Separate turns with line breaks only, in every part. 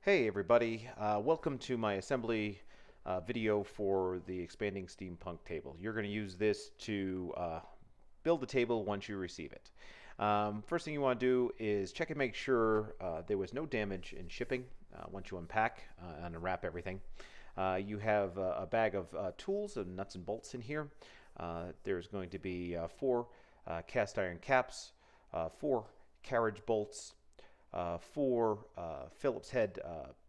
Hey everybody, welcome to my assembly video for the Expanding Steampunk Table. You're going to use this to build the table once you receive it. First thing you want to do is check and make sure there was no damage in shipping once you unpack and unwrap everything. You have a bag of tools and nuts and bolts in here. There's going to be 4 cast iron caps, 4 carriage bolts, 4 Phillips head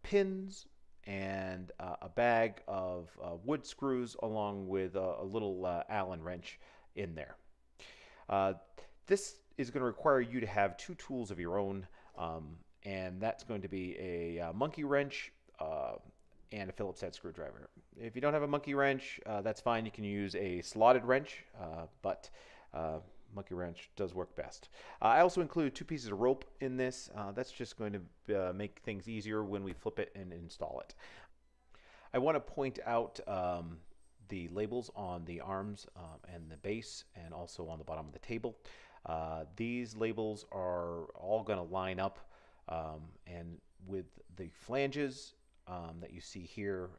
pins, and a bag of wood screws along with a little Allen wrench in there. This is going to require you to have 2 tools of your own, and that's going to be a monkey wrench and a Phillips head screwdriver. If you don't have a monkey wrench, that's fine. You can use a slotted wrench, but monkey wrench does work best. I also include 2 pieces of rope in this. That's just going to make things easier when we flip it and install it. I want to point out the labels on the arms and the base, and also on the bottom of the table. These labels are all going to line up, and with the flanges that you see here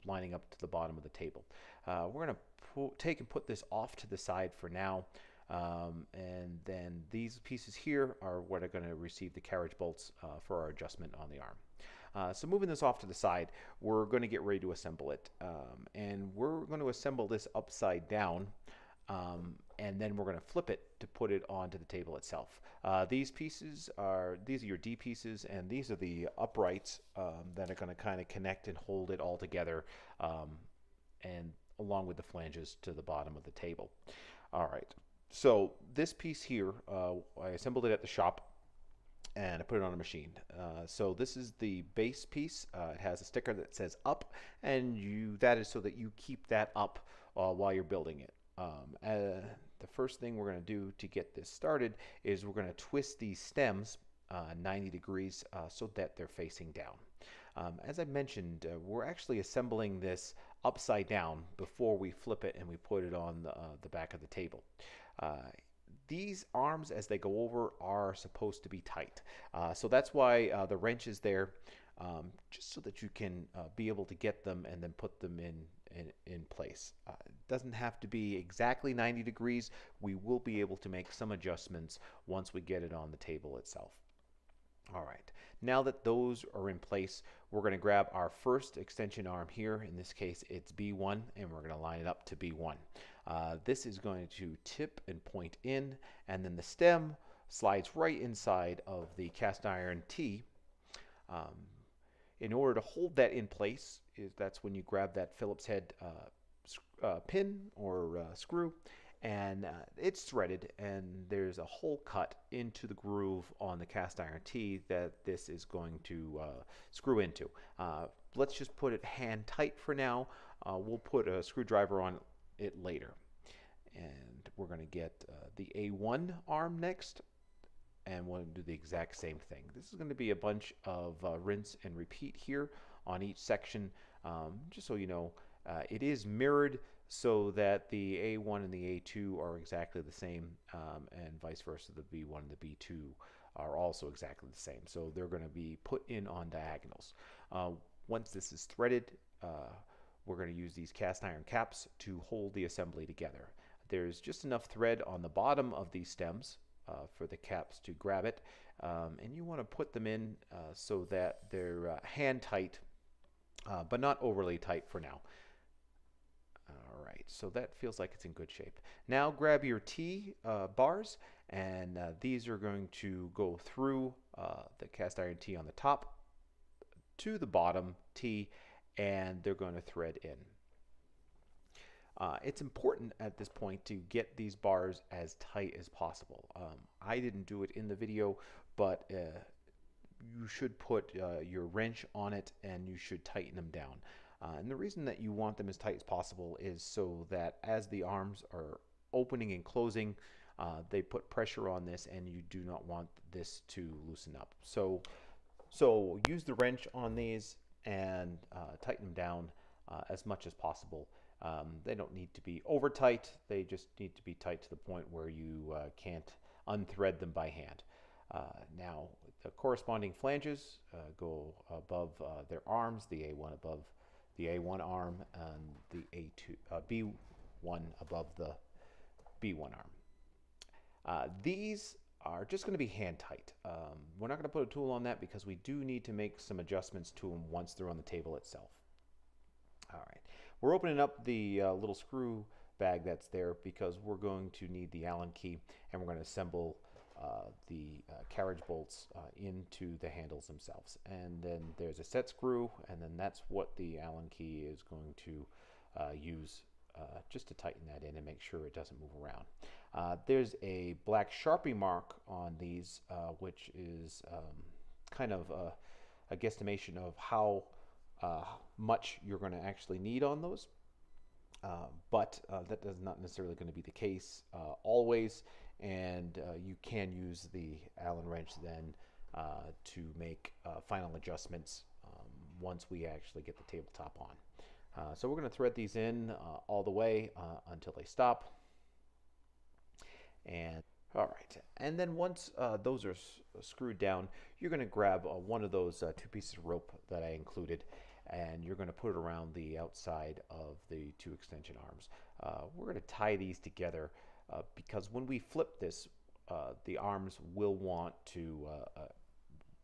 lining up to the bottom of the table. We're going to take and put this off to the side for now. And then these pieces here are what are going to receive the carriage bolts for our adjustment on the arm. So moving this off to the side, we're going to get ready to assemble it. And we're going to assemble this upside down, and then we're going to flip it to put it onto the table itself. These are your D pieces, and these are the uprights that are going to kind of connect and hold it all together, and along with the flanges to the bottom of the table. All right. So this piece here, I assembled it at the shop, and I put it on a machine. So this is the base piece. It has a sticker that says up, and that is so that you keep that up while you're building it. The first thing we're going to do to get this started is we're going to twist these stems 90 degrees so that they're facing down. As I mentioned, we're actually assembling this upside down before we flip it and we put it on the back of the table. These arms, as they go over, are supposed to be tight. So that's why the wrench is there, just so that you can be able to get them and then put them in place. It doesn't have to be exactly 90 degrees. We will be able to make some adjustments once we get it on the table itself. All right, now that those are in place, we're going to grab our first extension arm here. In this case, it's B1, and we're going to line it up to B1. This is going to tip and point in, and then the stem slides right inside of the cast iron T. In order to hold that in place, that's when you grab that Phillips head pin or screw, and it's threaded, and there's a hole cut into the groove on the cast iron T that this is going to screw into. Let's just put it hand tight for now. We'll put a screwdriver on it later. And we're going to get the A1 arm next, and we'll do the exact same thing. This is going to be a bunch of rinse and repeat here on each section. Just so you know, it is mirrored so that the A1 and the A2 are exactly the same, and vice versa, the B1 and the B2 are also exactly the same. So they're going to be put in on diagonals. Once this is threaded, we're going to use these cast iron caps to hold the assembly together. There's just enough thread on the bottom of these stems for the caps to grab it, and you want to put them in so that they're hand tight, but not overly tight for now. All right, so that feels like it's in good shape. Now grab your T bars, and these are going to go through the cast iron T on the top to the bottom T, and they're going to thread in. It's important at this point to get these bars as tight as possible. I didn't do it in the video, but you should put your wrench on it, and you should tighten them down. And the reason that you want them as tight as possible is so that as the arms are opening and closing, they put pressure on this, and you do not want this to loosen up. So use the wrench on these and tighten them down as much as possible. They don't need to be over tight. They just need to be tight to the point where you can't unthread them by hand. Now the corresponding flanges go above their arms, the A1 above the A1 arm, and the B1 above the B1 arm. These are just going to be hand tight. We're not going to put a tool on that because we do need to make some adjustments to them once they're on the table itself. All right, we're opening up the little screw bag that's there because we're going to need the Allen key, and we're going to assemble the carriage bolts into the handles themselves. And then there's a set screw, and then that's what the Allen key is going to use just to tighten that in and make sure it doesn't move around. There's a black Sharpie mark on these, which is kind of a guesstimation of how much you're going to actually need on those. But that is not necessarily going to be the case always, and you can use the Allen wrench then to make final adjustments once we actually get the tabletop on. So we're going to thread these in all the way until they stop. And all right, and then once those are screwed down, you're going to grab one of those two pieces of rope that I included, and you're going to put it around the outside of the two extension arms. We're going to tie these together because when we flip this, the arms will want to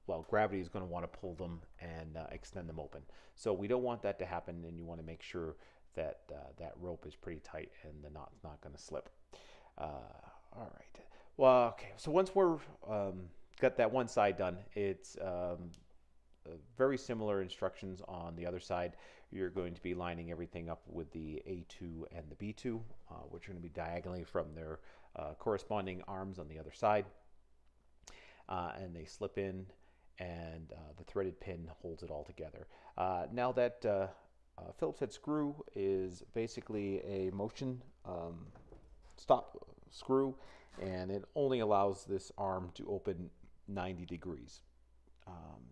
well, gravity is going to want to pull them and extend them open. So we don't want that to happen, and you want to make sure that that rope is pretty tight and the knot's not going to slip. All right. Well, okay. So once we're got that one side done, it's very similar instructions on the other side. You're going to be lining everything up with the A2 and the B2, which are going to be diagonally from their corresponding arms on the other side. And they slip in, and the threaded pin holds it all together. Now that Phillips head screw is basically a motion stop screw, and it only allows this arm to open 90 degrees.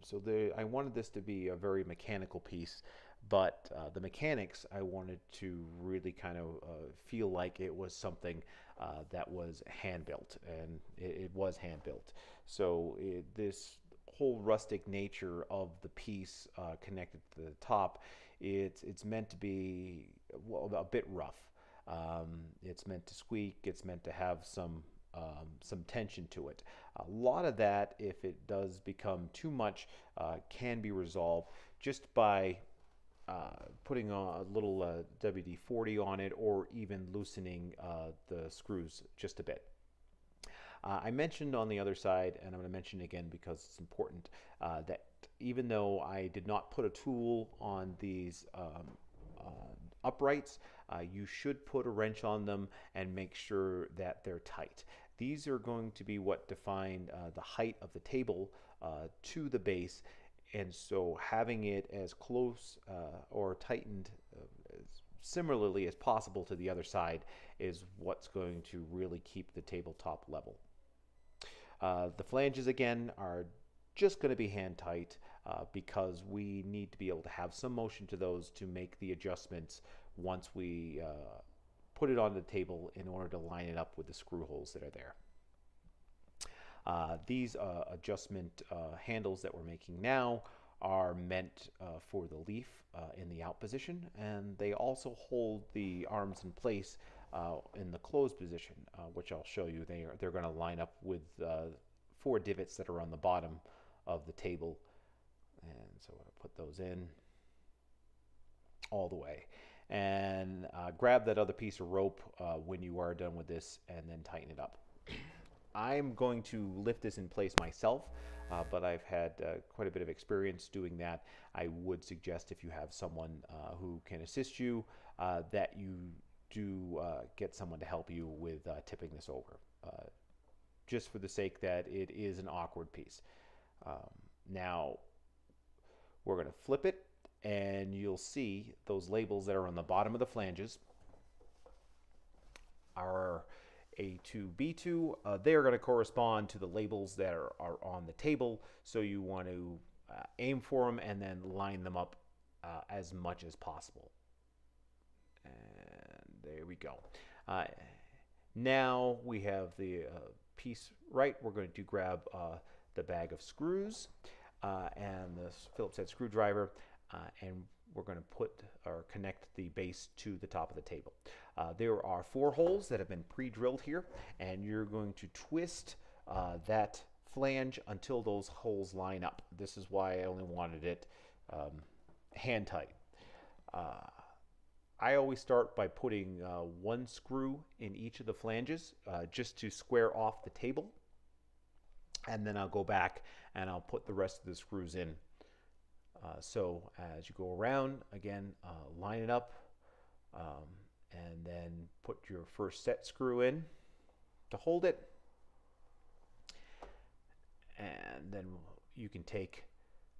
So I wanted this to be a very mechanical piece, but the mechanics I wanted to really kind of feel like it was something that was hand built, and it was hand built. So this whole rustic nature of the piece connected to the top, it's meant to be, well, a bit rough. It's meant to squeak. It's meant to have some tension to it. A lot of that, if it does become too much, can be resolved just by putting a little WD-40 on it, or even loosening the screws just a bit. I mentioned on the other side, and I'm going to mention it again because it's important, that even though I did not put a tool on these uprights, you should put a wrench on them and make sure that they're tight. These are going to be what define the height of the table to the base, and so having it as close or tightened similarly as possible to the other side is what's going to really keep the tabletop level. The flanges again are just going to be hand tight because we need to be able to have some motion to those to make the adjustments once we put it on the table in order to line it up with the screw holes that are there. These adjustment handles that we're making now are meant for the leaf in the out position, and they also hold the arms in place in the closed position, which I'll show you. They're going to line up with 4 divots that are on the bottom of the table, and so I'll put those in all the way. And grab that other piece of rope when you are done with this, and then tighten it up. I'm going to lift this in place myself, but I've had quite a bit of experience doing that. I would suggest, if you have someone who can assist you, that you do get someone to help you with tipping this over, just for the sake that it is an awkward piece. Now, we're going to flip it, and you'll see those labels that are on the bottom of the flanges are A2, B2. They are going to correspond to the labels that are on the table, so you want to aim for them and then line them up as much as possible. And there we go. Now we have the piece right. We're going to grab the bag of screws and the Phillips head screwdriver, and we're going to put or connect the base to the top of the table. There are 4 holes that have been pre-drilled here, and you're going to twist that flange until those holes line up. This is why I only wanted it hand tight. I always start by putting 1 screw in each of the flanges just to square off the table, and then I'll go back and I'll put the rest of the screws in. So as you go around, again, line it up, and then put your first set screw in to hold it, and then you can take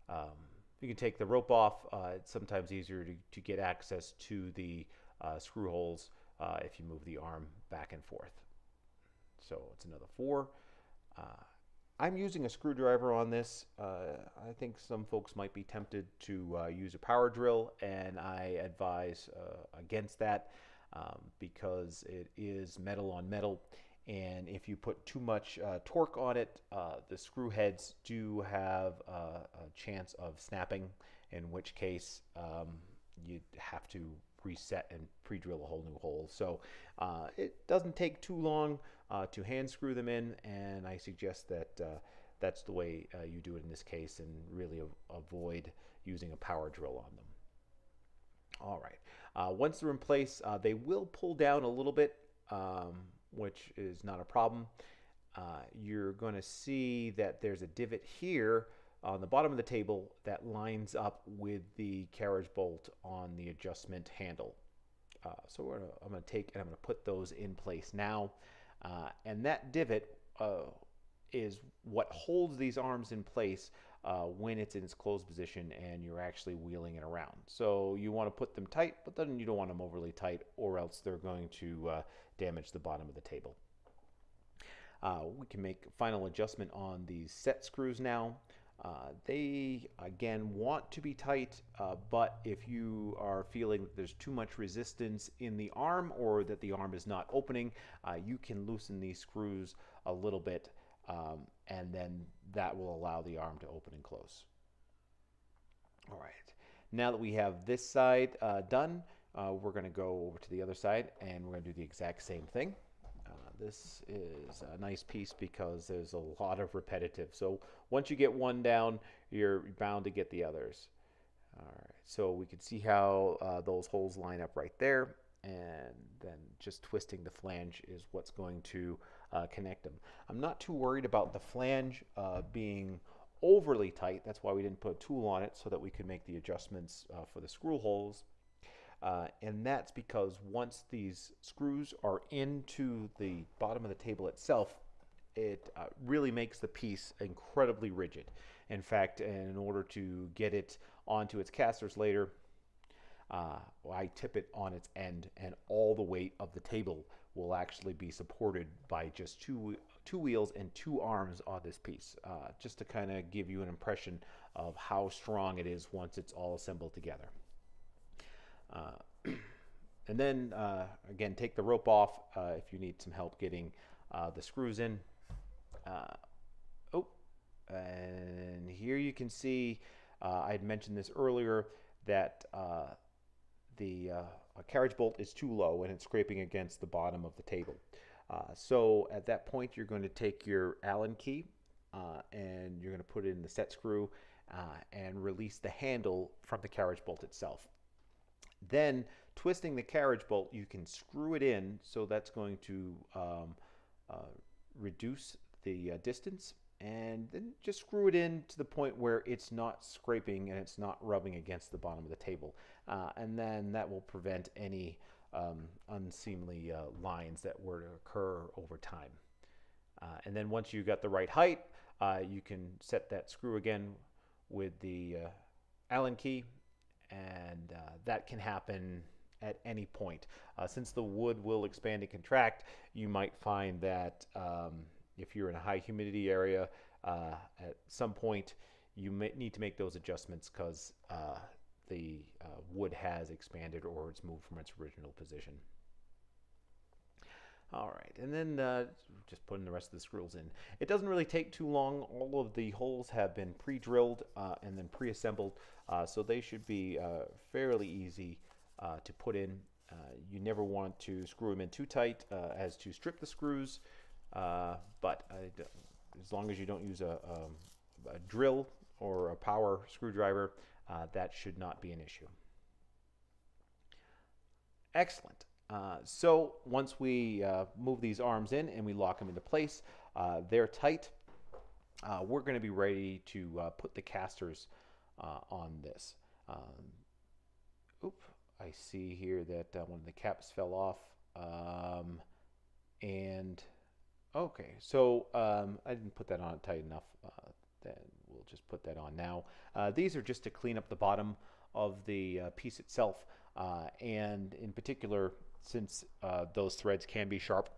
the rope off. It's sometimes easier to get access to the screw holes if you move the arm back and forth. So it's another 4. I'm using a screwdriver on this. I think some folks might be tempted to use a power drill, and I advise against that because it is metal on metal, and if you put too much torque on it, the screw heads do have a chance of snapping, in which case you'd have to reset and pre-drill a whole new hole. So it doesn't take too long to hand screw them in, and I suggest that that's the way you do it in this case, and really avoid using a power drill on them. All right, once they're in place, they will pull down a little bit, which is not a problem. You're going to see that there's a divot here on the bottom of the table that lines up with the carriage bolt on the adjustment handle. So I'm going to take and I'm going to put those in place now. And that divot is what holds these arms in place when it's in its closed position and you're actually wheeling it around. So you want to put them tight, but then you don't want them overly tight, or else they're going to damage the bottom of the table. We can make final adjustment on these set screws now. They, again, want to be tight, but if you are feeling that there's too much resistance in the arm or that the arm is not opening, you can loosen these screws a little bit, and then that will allow the arm to open and close. All right, now that we have this side done, we're going to go over to the other side, and we're going to do the exact same thing. This is a nice piece because there's a lot of repetitive. So once you get one down, you're bound to get the others. All right, so we can see how those holes line up right there, and then just twisting the flange is what's going to connect them. I'm not too worried about the flange being overly tight. That's why we didn't put a tool on it, so that we could make the adjustments for the screw holes. And that's because once these screws are into the bottom of the table itself, it really makes the piece incredibly rigid. In fact, in order to get it onto its casters later, I tip it on its end, and all the weight of the table will actually be supported by just two wheels and 2 arms on this piece, just to kind of give you an impression of how strong it is once it's all assembled together. And then, again, take the rope off if you need some help getting the screws in. And here you can see, I had mentioned this earlier, that the carriage bolt is too low and it's scraping against the bottom of the table. So at that point, you're going to take your Allen key and you're going to put it in the set screw and release the handle from the carriage bolt itself. Then, twisting the carriage bolt, you can screw it in, so that's going to reduce the distance, and then just screw it in to the point where it's not scraping and it's not rubbing against the bottom of the table. And then that will prevent any unseemly lines that were to occur over time. And then once you've got the right height, you can set that screw again with the Allen key, and that can happen at any point. Since the wood will expand and contract, you might find that if you're in a high humidity area, at some point you may need to make those adjustments because the wood has expanded or it's moved from its original position. All right, and then just putting the rest of the screws in. It doesn't really take too long. All of the holes have been pre-drilled and then pre-assembled, so they should be fairly easy to put in. You never want to screw them in too tight as to strip the screws, but as long as you don't use a drill or a power screwdriver, that should not be an issue. Excellent. So once we move these arms in and we lock them into place, they're tight. We're going to be ready to put the casters on this. I see here that one of the caps fell off. And okay, so I didn't put that on tight enough. Then we'll just put that on now. These are just to clean up the bottom of the piece itself, and in particular, since those threads can be sharp,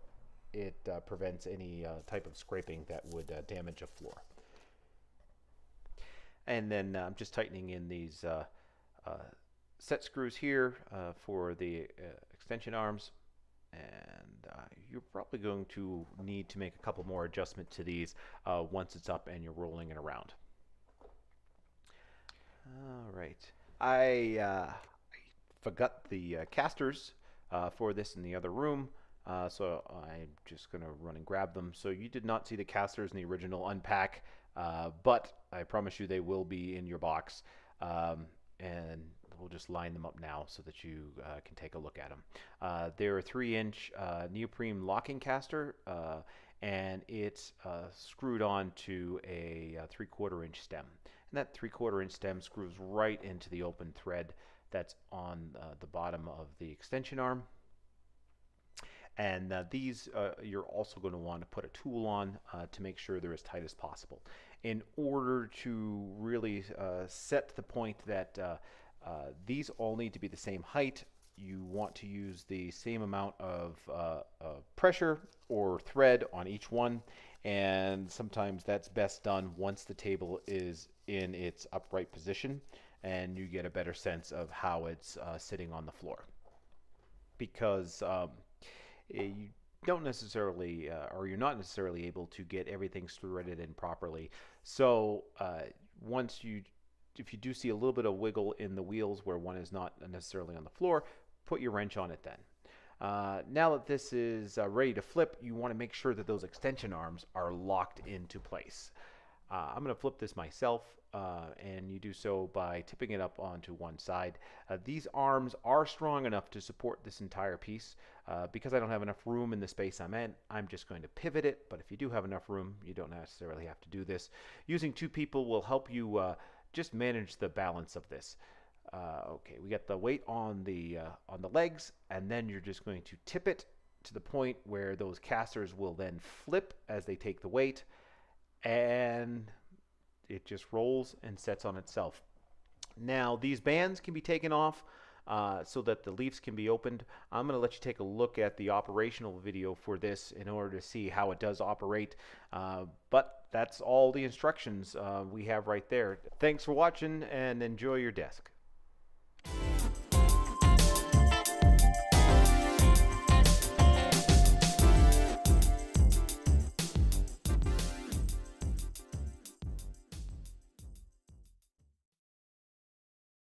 it prevents any type of scraping that would damage a floor. And then I'm just tightening in these set screws here for the extension arms, and you're probably going to need to make a couple more adjustments to these once it's up and you're rolling it around. All right, I forgot the casters for this in the other room, so I'm just going to run and grab them. So you did not see the casters in the original unpack, but I promise you they will be in your box, and we'll just line them up now so that you can take a look at them. They're a 3-inch neoprene locking caster, and it's screwed on to a 3/4 inch stem. And that 3/4 inch stem screws right into the open thread that's on the bottom of the extension arm. And these you're also going to want to put a tool on to make sure they're as tight as possible. In order to really set the point that these all need to be the same height, you want to use the same amount of pressure or thread on each one, and sometimes that's best done once the table is in its upright position and you get a better sense of how it's sitting on the floor, because you don't necessarily or you're not necessarily able to get everything threaded in properly. So if you do see a little bit of wiggle in the wheels where one is not necessarily on the floor, put your wrench on it then. Now that this is ready to flip, you want to make sure that those extension arms are locked into place. I'm going to flip this myself, and you do so by tipping it up onto one side. These arms are strong enough to support this entire piece. Because I don't have enough room in the space I'm in, I'm just going to pivot it, but if you do have enough room, you don't necessarily have to do this. Using two people will help you just manage the balance of this. Okay, we got the weight on the legs, and then you're just going to tip it to the point where those casters will then flip as they take the weight, and it just rolls and sets on itself. Now these bands can be taken off so that the leaves can be opened. I'm going to let you take a look at the operational video for this in order to see how it does operate, but that's all the instructions we have right there. Thanks for watching, and enjoy your desk.